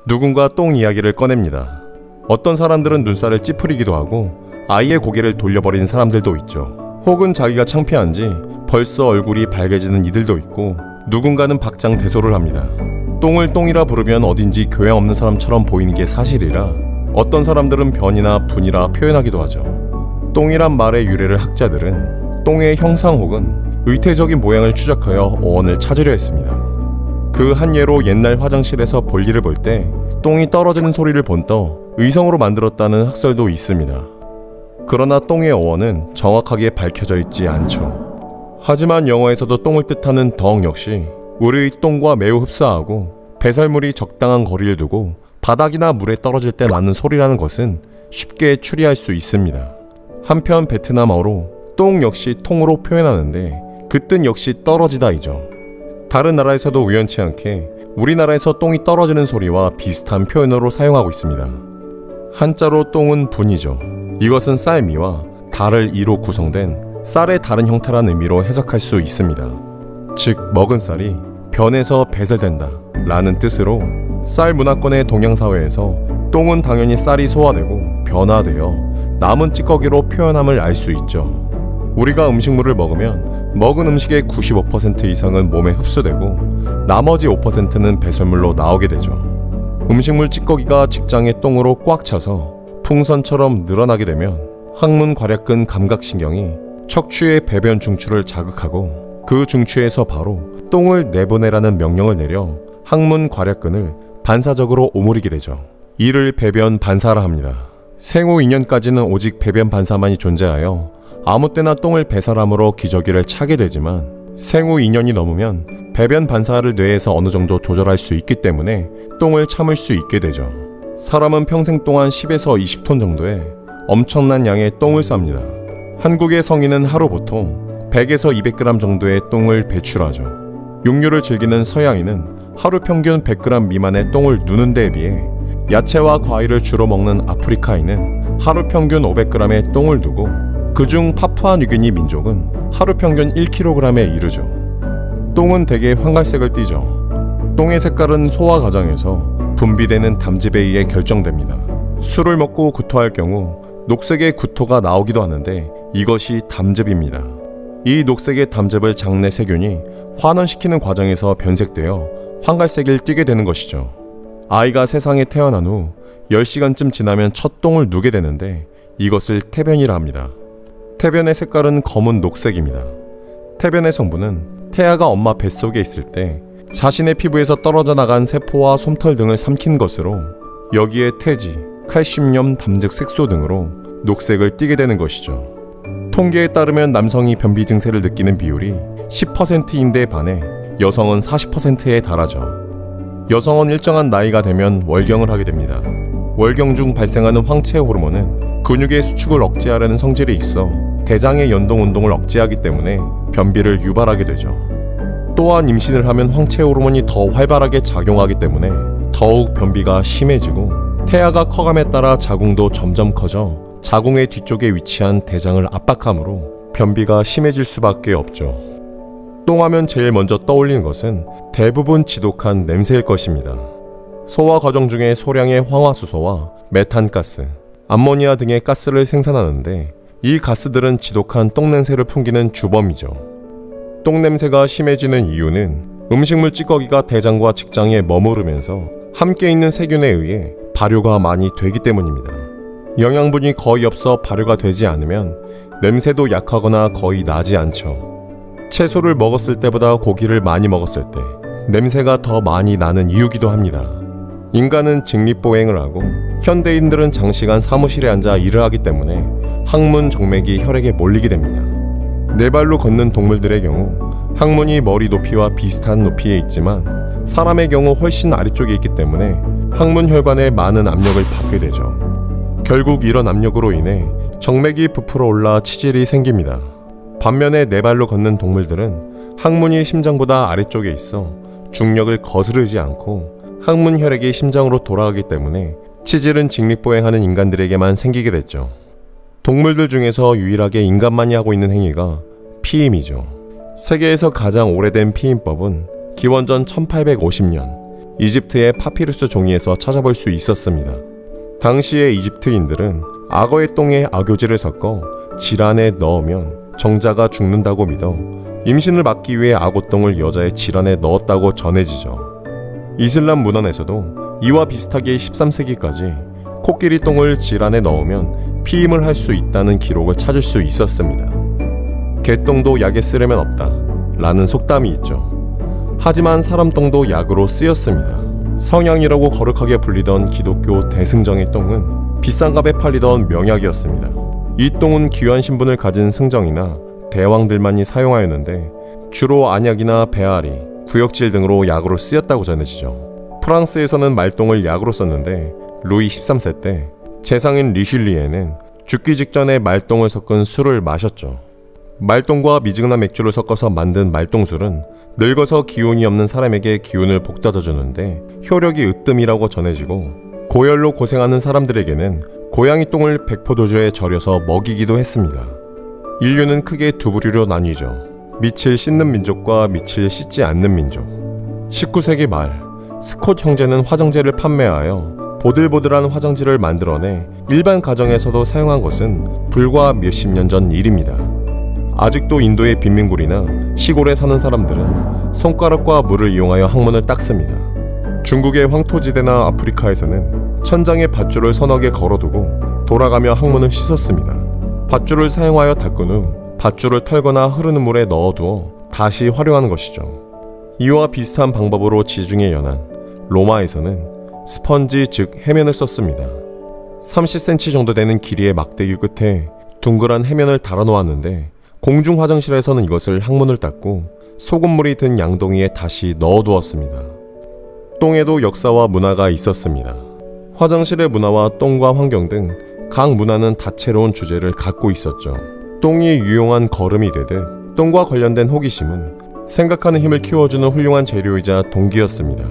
누군가 똥 이야기를 꺼냅니다. 어떤 사람들은 눈살을 찌푸리기도 하고 아예 고개를 돌려버리는 사람들도 있죠. 혹은 자기가 창피한지 벌써 얼굴이 밝아지는 이들도 있고, 누군가는 박장대소를 합니다. 똥을 똥이라 부르면 어딘지 교양 없는 사람처럼 보이는 게 사실이라 어떤 사람들은 변이나 분이라 표현하기도 하죠. 똥이란 말의 유래를 학자들은 똥의 형상 혹은 의태적인 모양을 추적하여 어원을 찾으려 했습니다. 그 한 예로 옛날 화장실에서 볼일을 볼 때 똥이 떨어지는 소리를 본떠 의성으로 만들었다는 학설도 있습니다. 그러나 똥의 어원은 정확하게 밝혀져 있지 않죠. 하지만 영어에서도 똥을 뜻하는 덩 역시 우리의 똥과 매우 흡사하고, 배설물이 적당한 거리를 두고 바닥이나 물에 떨어질 때 나는 소리라는 것은 쉽게 추리할 수 있습니다. 한편 베트남어로 똥 역시 통으로 표현하는데 그 뜻 역시 떨어지다이죠. 다른 나라에서도 우연치 않게 우리나라에서 똥이 떨어지는 소리와 비슷한 표현으로 사용하고 있습니다. 한자로 똥은 분이죠. 이것은 쌀미와 달을 이로 구성된 쌀의 다른 형태라는 의미로 해석할 수 있습니다. 즉 먹은 쌀이 변해서 배설된다 라는 뜻으로, 쌀 문화권의 동양사회에서 똥은 당연히 쌀이 소화되고 변화되어 남은 찌꺼기로 표현함을 알 수 있죠. 우리가 음식물을 먹으면 먹은 음식의 95% 이상은 몸에 흡수되고 나머지 5%는 배설물로 나오게 되죠. 음식물 찌꺼기가 직장의 똥으로 꽉 차서 풍선처럼 늘어나게 되면 항문 괄약근 감각신경이 척추의 배변 중추를 자극하고, 그 중추에서 바로 똥을 내보내라는 명령을 내려 항문 괄약근을 반사적으로 오므리게 되죠. 이를 배변 반사라 합니다. 생후 2년까지는 오직 배변 반사만이 존재하여 아무 때나 똥을 배설함으로 기저귀를 차게 되지만, 생후 2년이 넘으면 배변 반사를 뇌에서 어느 정도 조절할 수 있기 때문에 똥을 참을 수 있게 되죠. 사람은 평생 동안 10에서 20톤 정도의 엄청난 양의 똥을 쌉니다. 한국의 성인은 하루 보통 100에서 200g 정도의 똥을 배출하죠. 육류를 즐기는 서양인은 하루 평균 100g 미만의 똥을 누는 데에 비해 야채와 과일을 주로 먹는 아프리카인은 하루 평균 500g의 똥을 누고, 그중 파푸아뉴기니 민족은 하루 평균 1kg에 이르죠. 똥은 대개 황갈색을 띠죠. 똥의 색깔은 소화 과정에서 분비되는 담즙에 의해 결정됩니다. 술을 먹고 구토할 경우 녹색의 구토가 나오기도 하는데 이것이 담즙입니다. 이 녹색의 담즙을 장내 세균이 환원시키는 과정에서 변색되어 황갈색을 띠게 되는 것이죠. 아이가 세상에 태어난 후 10시간쯤 지나면 첫 똥을 누게 되는데 이것을 태변이라 합니다. 태변의 색깔은 검은 녹색입니다. 태변의 성분은 태아가 엄마 뱃속에 있을 때 자신의 피부에서 떨어져 나간 세포와 솜털 등을 삼킨 것으로, 여기에 태지, 칼슘염, 담즙, 색소 등으로 녹색을 띠게 되는 것이죠. 통계에 따르면 남성이 변비 증세를 느끼는 비율이 10%인데 반해 여성은 40%에 달하죠. 여성은 일정한 나이가 되면 월경을 하게 됩니다. 월경 중 발생하는 황체 호르몬은 근육의 수축을 억제하려는 성질이 있어 대장의 연동 운동을 억제하기 때문에 변비를 유발하게 되죠. 또한 임신을 하면 황체 호르몬이 더 활발하게 작용하기 때문에 더욱 변비가 심해지고, 태아가 커감에 따라 자궁도 점점 커져 자궁의 뒤쪽에 위치한 대장을 압박하므로 변비가 심해질 수밖에 없죠. 똥하면 제일 먼저 떠올리는 것은 대부분 지독한 냄새일 것입니다. 소화 과정 중에 소량의 황화수소와 메탄가스, 암모니아 등의 가스를 생산하는데, 이 가스들은 지독한 똥냄새를 풍기는 주범이죠. 똥냄새가 심해지는 이유는 음식물 찌꺼기가 대장과 직장에 머무르면서 함께 있는 세균에 의해 발효가 많이 되기 때문입니다. 영양분이 거의 없어 발효가 되지 않으면 냄새도 약하거나 거의 나지 않죠. 채소를 먹었을 때보다 고기를 많이 먹었을 때 냄새가 더 많이 나는 이유기도 합니다. 인간은 직립보행을 하고 현대인들은 장시간 사무실에 앉아 일을 하기 때문에 항문 정맥이 혈액에 몰리게 됩니다. 네 발로 걷는 동물들의 경우 항문이 머리 높이와 비슷한 높이에 있지만 사람의 경우 훨씬 아래쪽에 있기 때문에 항문 혈관에 많은 압력을 받게 되죠. 결국 이런 압력으로 인해 정맥이 부풀어 올라 치질이 생깁니다. 반면에 네 발로 걷는 동물들은 항문이 심장보다 아래쪽에 있어 중력을 거스르지 않고 항문 혈액이 심장으로 돌아가기 때문에 치질은 직립보행하는 인간들에게만 생기게 됐죠. 동물들 중에서 유일하게 인간만이 하고 있는 행위가 피임이죠. 세계에서 가장 오래된 피임법은 기원전 1850년 이집트의 파피루스 종이에서 찾아볼 수 있었습니다. 당시의 이집트인들은 악어의 똥에 악요지를 섞어 질환에 넣으면 정자가 죽는다고 믿어 임신을 막기 위해 악어똥을 여자의 질환에 넣었다고 전해지죠. 이슬람 문헌에서도 이와 비슷하게 13세기까지 코끼리 똥을 질환에 넣으면 피임을 할 수 있다는 기록을 찾을 수 있었습니다. 개똥도 약에 쓰려면 없다 라는 속담이 있죠. 하지만 사람 똥도 약으로 쓰였습니다. 성향이라고 거룩하게 불리던 기독교 대승정의 똥은 비싼 값에 팔리던 명약이었습니다. 이 똥은 귀한 신분을 가진 승정이나 대왕들만이 사용하였는데 주로 안약이나 배앓이, 구역질 등으로 약으로 쓰였다고 전해지죠. 프랑스에서는 말똥을 약으로 썼는데 루이 13세 때 재상인 리슐리에는 죽기 직전에 말똥을 섞은 술을 마셨죠. 말똥과 미즈그나 맥주를 섞어서 만든 말똥술은 늙어서 기운이 없는 사람에게 기운을 복돋아주는데 효력이 으뜸이라고 전해지고 고열로 고생하는 사람들에게는 고양이 똥을 백포도주에 절여서 먹이기도 했습니다. 인류는 크게 두 부류로 나뉘죠. 밑을 씻는 민족과 밑을 씻지 않는 민족. 19세기 말 스콧 형제는 화장제를 판매하여 보들보들한 화장지를 만들어내 일반 가정에서도 사용한 것은 불과 몇십 년 전 일입니다. 아직도 인도의 빈민굴이나 시골에 사는 사람들은 손가락과 물을 이용하여 항문을 닦습니다. 중국의 황토지대나 아프리카에서는 천장에 밧줄을 서너 개 걸어두고 돌아가며 항문을 씻었습니다. 밧줄을 사용하여 닦은 후 밧줄을 털거나 흐르는 물에 넣어두어 다시 활용하는 것이죠. 이와 비슷한 방법으로 지중해 연안 로마에서는 스펀지 즉 해면을 썼습니다. 30cm 정도 되는 길이의 막대기 끝에 둥그란 해면을 달아 놓았는데 공중 화장실에서는 이것을 항문을 닦고 소금물이 든 양동이에 다시 넣어두었습니다. 똥에도 역사와 문화가 있었습니다. 화장실의 문화와 똥과 환경 등 각 문화는 다채로운 주제를 갖고 있었죠. 똥이 유용한 거름이 되듯 똥과 관련된 호기심은 생각하는 힘을 키워주는 훌륭한 재료이자 동기였습니다.